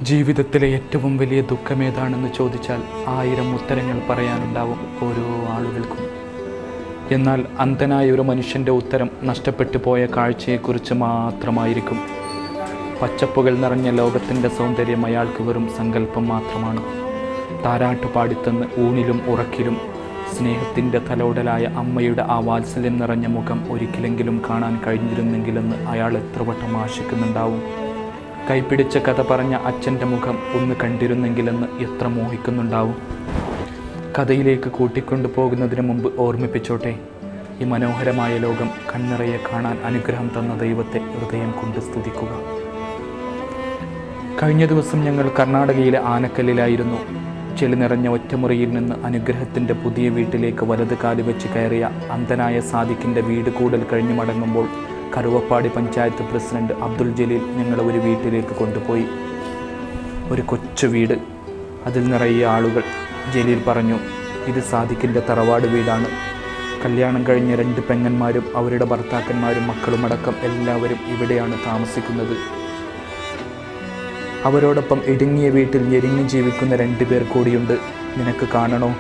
ജീവിതത്തിലെ ഏറ്റവും വലിയ ദുഃഖമേതാണെന്ന് ചോദിച്ചാൽ 1000 ഉത്തരങ്ങൾ പറയാനുണ്ടാവും ഓരോ ആളുകൾക്കും. എന്നാൽ അന്ധനായ ഒരു മനുഷ്യൻ്റെ ഉത്തരം നഷ്ടപ്പെട്ടു പോയ കാഴ്ചയെക്കുറിച്ച് മാത്രമായിരിക്കും. പച്ചപ്പുകൾ നിറഞ്ഞ ലോകത്തിൻ്റെ സൗന്ദര്യം അയാൾക്ക് വെറും സങ്കല്പം മാത്രമാണ്. താരാട്ടുപാടിത്തന്ന് ഊണിലും ഉറക്കിലും സ്നേഹത്തിൻ്റെ തലോടലായ അമ്മയുടെ ആ വാത്സല്യം നിറഞ്ഞ മുഖം ഒരിക്കലെങ്കിലും കാണാൻ കഴിഞ്ഞിരുന്നെങ്കിലെന്ന് അയാൾ എത്ര വട്ടം ആശിക്കുന്നുണ്ടാവും. കൈപിടിച്ച കഥ പറഞ്ഞ അച്ഛൻ്റെ മുഖം ഒന്ന് കണ്ടിരുന്നെങ്കിലെന്ന് എത്ര മോഹിക്കുന്നുണ്ടാവും. കഥയിലേക്ക് കൂട്ടിക്കൊണ്ടു പോകുന്നതിന് മുമ്പ് ഓർമ്മിപ്പിച്ചോട്ടെ, ഈ മനോഹരമായ ലോകം കണ്ണിറയെ കാണാൻ അനുഗ്രഹം തന്ന ദൈവത്തെ ഹൃദയം കൊണ്ട് സ്തുതിക്കുക. കഴിഞ്ഞ ദിവസം ഞങ്ങൾ കർണാടകയിലെ ആനക്കല്ലിലായിരുന്നു. ചെളി നിറഞ്ഞ ഒറ്റമുറിയിൽ നിന്ന് അനുഗ്രഹത്തിൻ്റെ പുതിയ വീട്ടിലേക്ക് വലത് കാല് വെച്ച് കയറിയ അന്ധനായ സാദിഖിൻ്റെ വീട് കൂടൽ കഴിഞ്ഞു മടങ്ങുമ്പോൾ കറുവപ്പാടി പഞ്ചായത്ത് പ്രസിഡന്റ് അബ്ദുൽ ജലീൽ ഞങ്ങളെ ഒരു വീട്ടിലേക്ക് കൊണ്ടുപോയി. ഒരു കൊച്ചു വീട്, അതിൽ നിറയെ ആളുകൾ. ജലീൽ പറഞ്ഞു, ഇത് സാദിഖിൻ്റെ തറവാട് വീടാണ്. കല്യാണം കഴിഞ്ഞ 2 പെങ്ങന്മാരും അവരുടെ ഭർത്താക്കന്മാരും മക്കളുമടക്കം എല്ലാവരും ഇവിടെയാണ് താമസിക്കുന്നത്. അവരോടൊപ്പം ഇടുങ്ങിയ വീട്ടിൽ ഞെരിഞ്ഞു ജീവിക്കുന്ന 2 പേർ കൂടിയുണ്ട്. നിനക്ക് കാണണോ?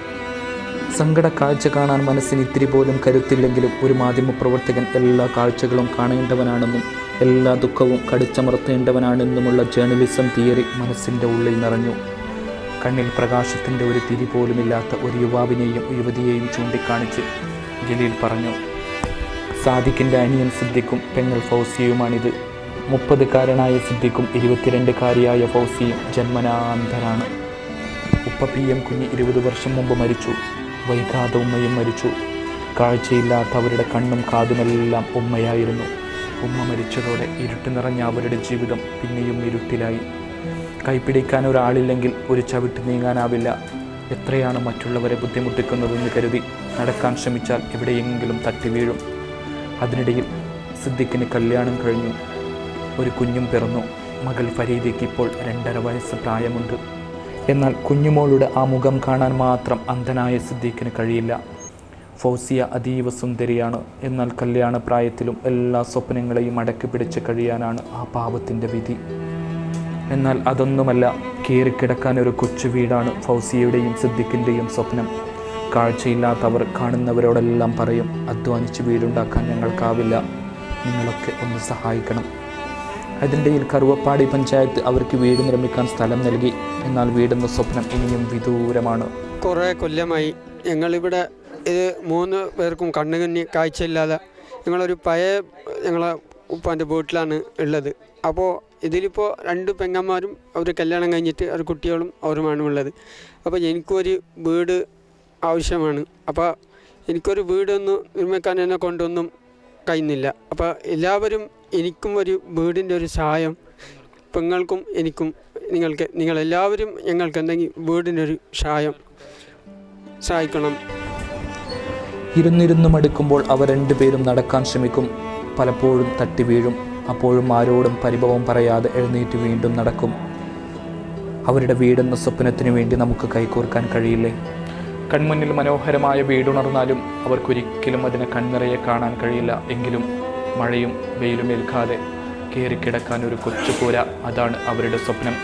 സങ്കട കാഴ്ച കാണാൻ മനസ്സിന് ഇത്തിരി പോലും കരുത്തില്ലെങ്കിലും ഒരു മാധ്യമപ്രവർത്തകൻ എല്ലാ കാഴ്ചകളും കാണേണ്ടവനാണെന്നും എല്ലാ ദുഃഖവും കടിച്ചമർത്തേണ്ടവനാണെന്നുമുള്ള ജേർണലിസം തിയറി മനസ്സിൻ്റെ ഉള്ളിൽ നിറഞ്ഞു. കണ്ണിൽ പ്രകാശത്തിൻ്റെ ഒരു തിരി പോലുമില്ലാത്ത ഒരു യുവാവിനെയും യുവതിയെയും ചൂണ്ടിക്കാണിച്ച് ജലീൽ പറഞ്ഞു, സാദിഖിൻ്റെ അനിയൻ സിദ്ദിഖും പെങ്ങൾ ഫൗസിയുമാണിത്. 30കാരനായ സിദ്ദിഖും 22കാരിയായ ഫൗസിയും ജന്മനാന്ധരാണ്. ഉപ്പ PM കുഞ്ഞ് 20 വർഷം മുമ്പ് മരിച്ചു. വൈകാതെ ഉമ്മയും മരിച്ചു. കാഴ്ചയില്ലാത്ത അവരുടെ കണ്ണും കാതുമെല്ലാം ഉമ്മയായിരുന്നു. ഉമ്മ മരിച്ചതോടെ ഇരുട്ട് നിറഞ്ഞ അവരുടെ ജീവിതം പിന്നെയും ഇരുട്ടിലായി. കൈപ്പിടിക്കാൻ ഒരാളില്ലെങ്കിൽ ഒരു ചവിട്ട് നീങ്ങാനാവില്ല. എത്രയാണ് മറ്റുള്ളവരെ ബുദ്ധിമുട്ടിക്കുന്നതെന്ന് കരുതി നടക്കാൻ ശ്രമിച്ചാൽ എവിടെയെങ്കിലും തട്ടി വീഴും. അതിനിടയിൽ സിദ്ദിഖിന് കല്യാണം കഴിഞ്ഞു. ഒരു കുഞ്ഞും പിറന്നു. മകൾ ഫരീദയ്ക്ക് ഇപ്പോൾ 2.5 വയസ്സ് പ്രായമുണ്ട്. എന്നാൽ കുഞ്ഞുമോളുടെ ആ മുഖം കാണാൻ മാത്രം അന്ധനായ സിദ്ദീഖിന് കഴിയില്ല. ഫൗസിയ അതീവ സുന്ദരിയാണ്. എന്നാൽ കല്യാണ പ്രായത്തിലും എല്ലാ സ്വപ്നങ്ങളെയും അടക്കി പിടിച്ച് കഴിയാനാണ് ആ പാവത്തിൻ്റെ വിധി. എന്നാൽ അതൊന്നുമല്ല, കയറിക്കിടക്കാൻ ഒരു കൊച്ചു വീടാണ് ഫൗസിയയുടെയും സിദ്ദീഖിൻ്റെയും സ്വപ്നം. കാഴ്ചയില്ലാത്തവർ കാണുന്നവരോടെല്ലാം പറയും, അധ്വാനിച്ച് വീടുണ്ടാക്കാൻ ഞങ്ങൾക്കാവില്ല, നിങ്ങളൊക്കെ ഒന്ന് സഹായിക്കണം. അതിനിടയിൽ കറുവപ്പാടി പഞ്ചായത്ത് അവർക്ക് വീട് നിർമ്മിക്കാൻ സ്ഥലം നൽകി. എന്നാൽ വീടെന്ന സ്വപ്നം ഇനിയും വിദൂരമാണ്. കുറേ കൊല്ലമായി ഞങ്ങളിവിടെ ഇത് 3 പേർക്കും കണ്ണുകന്നി കാഴ്ചയില്ലാതെ ഞങ്ങളൊരു പഴയ ഞങ്ങളെ ഉപ്പാൻ്റെ വീട്ടിലാണ് ഉള്ളത്. അപ്പോൾ ഇതിലിപ്പോൾ 2 പെങ്ങന്മാരും അവർ കല്യാണം കഴിഞ്ഞിട്ട് ഒരു കുട്ടികളും അവരുമാണ് ഉള്ളത്. അപ്പോൾ എനിക്കൊരു വീട് ആവശ്യമാണ്. അപ്പോൾ എനിക്കൊരു വീടൊന്ന് നിർമ്മിക്കാൻ എന്നെ കൊണ്ടൊന്നും കഴിയുന്നില്ല. അപ്പോൾ എല്ലാവരും എനിക്കും ഒരു വീടിൻ്റെ ഒരു സഹായം, പെങ്ങൾക്കും എനിക്കും നിങ്ങളെല്ലാവരും ഞങ്ങൾക്ക് എന്തെങ്കിലും വീടിൻ്റെ ഒരു സഹായിക്കണം. ഇരുന്നിരുന്നു മടുക്കുമ്പോൾ അവർ 2 പേരും നടക്കാൻ ശ്രമിക്കും. പലപ്പോഴും തട്ടി വീഴും. അപ്പോഴും ആരോടും പരിഭവം പറയാതെ എഴുന്നേറ്റ് വീണ്ടും നടക്കും. അവരുടെ വീടെന്ന സ്വപ്നത്തിനു വേണ്ടി നമുക്ക് കൈകോർക്കാൻ കഴിയില്ലേ? കൺമുന്നിൽ മനോഹരമായ വീടുണർന്നാലും അവർക്കൊരിക്കലും അതിനെ കണ്ണിറയെ കാണാൻ കഴിയില്ല. എങ്കിലും മഴയും വെയിലും ഏൽക്കാതെ കയറിക്കിടക്കാൻ ഒരു കൊച്ചു കൂര, അതാണ് അവരുടെ സ്വപ്നം.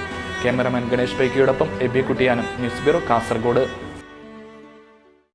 ക്യാമറമാൻ ഗണേഷ് പൈക്കിയോടൊപ്പം എബി കുട്ടിയാനം, ന്യൂസ് ബ്യൂറോ, കാസർഗോഡ്.